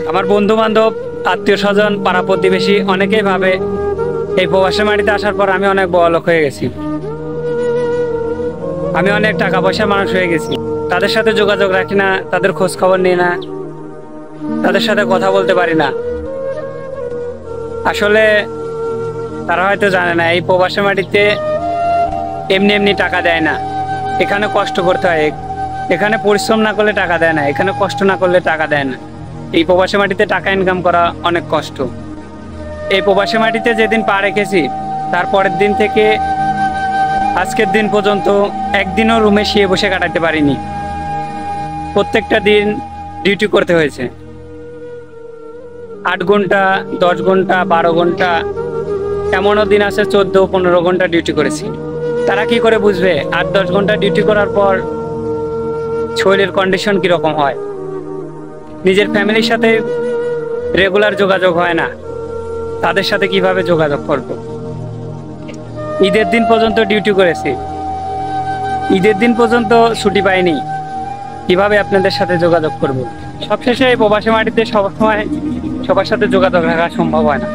আমার বন্ধু বান্ধব, আত্মীয় স্বজন, পাড়া প্রতিবেশী অনেকেই ভাবে এই প্রবাসী মাটিতে আসার পর আমি অনেক বড়লোক হয়ে গেছি, আমি অনেক টাকা পয়সার মানুষ হয়ে গেছি। তাদের সাথে যোগাযোগ রাখি না, তাদের খোঁজ খবর নিই না, তাদের সাথে কথা বলতে পারি না। আসলে তারা হয়তো জানে না এই প্রবাসী মাটিতে এমনি এমনি টাকা দেয় না, এখানে কষ্ট করতে হয়। এখানে পরিশ্রম না করলে টাকা দেয় না, এখানে কষ্ট না করলে টাকা দেয় না। এই প্রবাসী মাটিতে টাকা ইনকাম করা অনেক কষ্ট। এই প্রবাসী মাটিতে যেদিন পা রেখেছি তার পরের দিন থেকে আজকের দিন পর্যন্ত একদিনও রুমে শুয়ে বসে কাটাতে পারিনি। প্রত্যেকটা দিন ডিউটি করতে হয়েছে, 8 ঘন্টা, 10 ঘন্টা, 12 ঘন্টা, এমনও দিন আছে 14-15 ঘন্টা ডিউটি করেছি। তারা কি করে বুঝবে 8-10 ঘন্টা ডিউটি করার পর শরীরের কন্ডিশন কিরকম হয়? নিজের ফ্যামিলির সাথে রেগুলার যোগাযোগ হয় না, তাদের সাথে কিভাবে যোগাযোগ করব? ঈদের দিন পর্যন্ত ডিউটি করেছি, ঈদের দিন পর্যন্ত ছুটি পাইনি, কিভাবে আপনাদের সাথে যোগাযোগ করব? সবশেষে এই প্রবাসী মাটিতে সবসময় সবার সাথে যোগাযোগ রাখা সম্ভব হয় না।